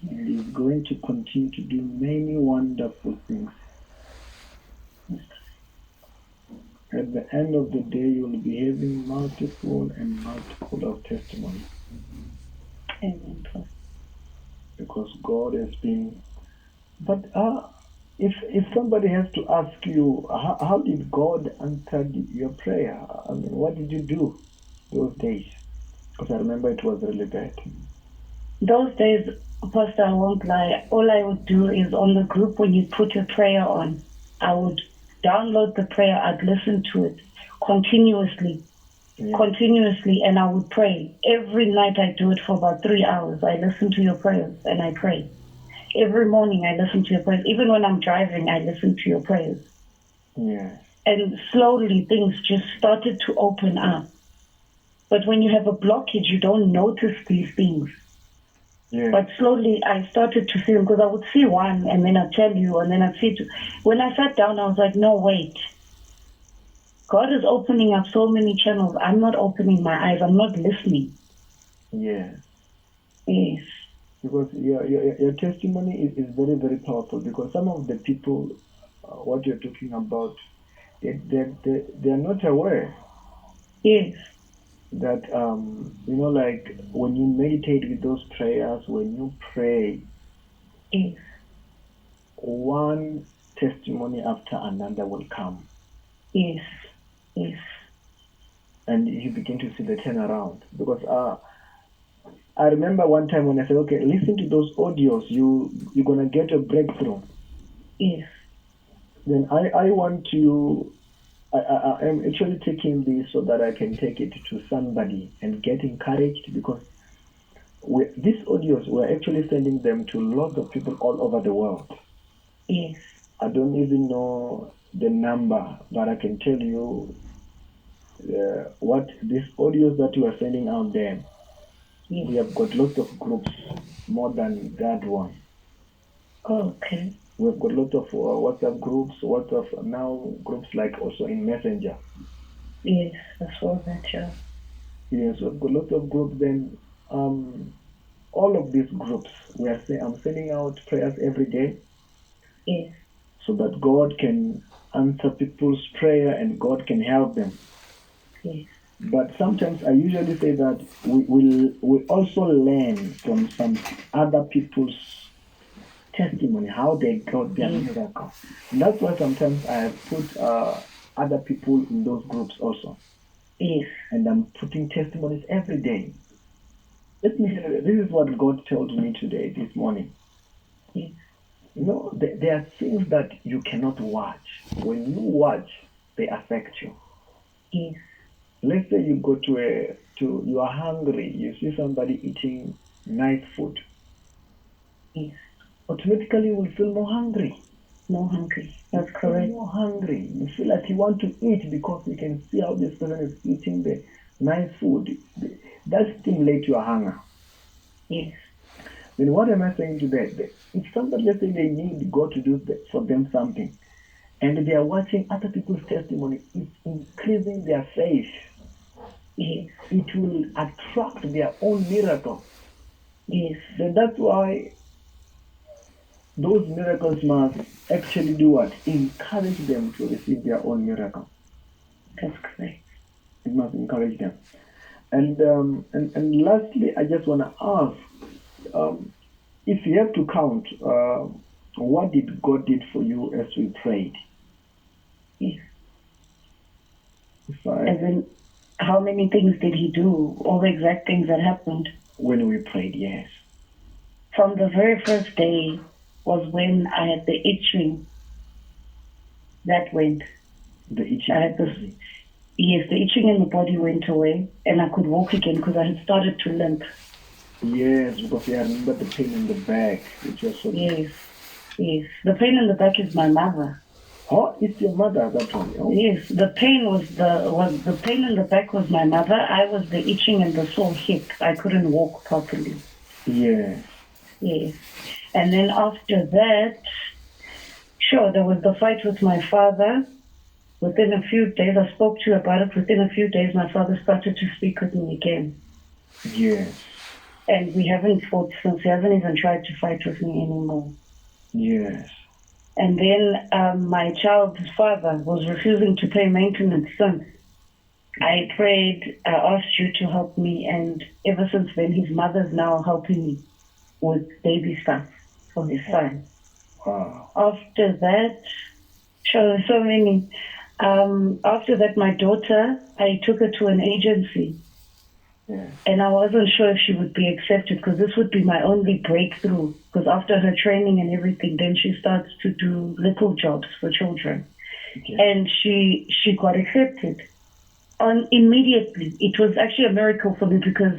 And He's going to continue to do many wonderful things. At the end of the day, you will be having multiple of testimonies. Amen. Because God has been. But if somebody has to ask you, how did God answer your prayer? I mean, what did you do those days? Because I remember it was really bad. Those days, Pastor, I won't lie. All I would do is on the group when you put a prayer on, I would download the prayer. I'd listen to it continuously, and I would pray. Every night I do it for about 3 hours. I listen to your prayers and I pray. Every morning I listen to your prayers. Even when I'm driving, I listen to your prayers. Yeah. And slowly things just started to open up. But when you have a blockage, you don't notice these things. Yeah. But slowly I started to see them, because I would see one and then I'd tell you and then I'd see two. When I sat down, I was like, no, wait. God is opening up so many channels. I'm not opening my eyes. I'm not listening. Yeah. Yes. Because your testimony is very, very powerful, because some of the people, what you're talking about, they're not aware. Yes. That, like when you meditate with those prayers, when you pray, Yes. one testimony after another will come. Yes. Yes. And you begin to see the turnaround. Because I remember one time when I said, okay, listen to those audios, you're going to get a breakthrough. Yes. Then I want to, I am actually taking this so that I can take it to somebody and get encouraged, because these audios, we're actually sending them to lots of people all over the world. Yes. I don't even know the number, but I can tell you what these audios that you are sending out there. Yes. We have got lots of groups, more than that one. Oh, okay. We've got lots of WhatsApp groups, now groups like also in Messenger. Yes, I saw that, yeah. Yes, we've got lots of groups. Then all of these groups, I'm sending out prayers every day. Yes. So that God can answer people's prayer and God can help them. Yes. But sometimes I usually say that we also learn from some other people's testimony, how they got their miracle. And that's why sometimes I have put other people in those groups also. Yes. And I'm putting testimonies every day. Let me tell you, this is what God told me today, this morning. Yes. There are things that you cannot watch. When you watch, they affect you. Yes. Let's say you go you are hungry, you see somebody eating nice food. Yes. Automatically you will feel more hungry. More hungry. That's correct. More hungry. You feel like you want to eat because you can see how this person is eating the nice food. That stimulates your hunger. Yes. Then what am I saying to that? If somebody, let's say they need God to do for them something, and they are watching other people's testimony, it's increasing their faith. Yes. It will attract their own miracle. Yes. Then that's why those miracles must actually do what? Encourage them to receive their own miracle. That's correct. It must encourage them. And lastly, I just want to ask, if you have to count, what did God did for you as we prayed? Yes. As in, how many things did He do? All the exact things that happened? When we prayed, yes. From the very first day was when I had the itching. That went. The itching? I had yes, the itching in the body went away, and I could walk again because I had started to limp. Yes, because I remember the pain in the back. Yes, yes. The pain in the back is my mother. Oh, it's your mother, that one? Oh. Yes, the pain the pain in the back was my mother. I was the itching and the sore hip. I couldn't walk properly. Yes. Yes. And then after that, sure, there was the fight with my father. Within a few days, I spoke to you about it. Within a few days, my father started to speak with me again. Yes. and we haven't fought since. He hasn't even tried to fight with me anymore. Yes. And then my child's father was refusing to pay maintenance since. I prayed, I asked you to help me, and ever since then, his mother's now helping me with baby stuff for his son. Wow. After that, so many. After that, my daughter, I took her to an agency. Yeah. And I wasn't sure if she would be accepted because this would be my only breakthrough. Because after her training and everything, then she starts to do little jobs for children. Okay. And she got accepted immediately. It was actually a miracle for me because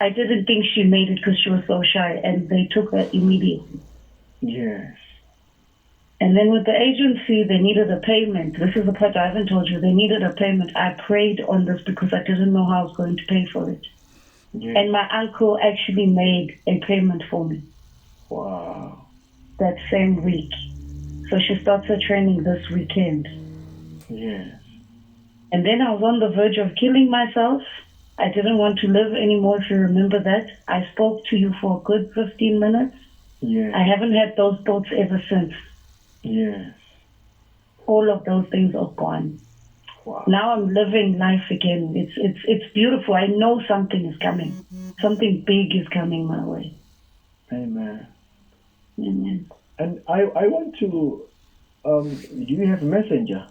I didn't think she made it because she was so shy, and they took her immediately. Yes. And then with the agency, they needed a payment. This is the part I haven't told you. They needed a payment. I prayed on this because I didn't know how I was going to pay for it. Yes. And my uncle actually made a payment for me. Wow. That same week. So she starts her training this weekend. Yes. And then I was on the verge of killing myself. I didn't want to live anymore, if you remember that. I spoke to you for a good 15 minutes. Yes. I haven't had those thoughts ever since. Yes. All of those things are gone. Wow. Now I'm living life again. It's beautiful. I know something is coming. Something big is coming my way. Amen. Amen. And I want to, do you have Messenger?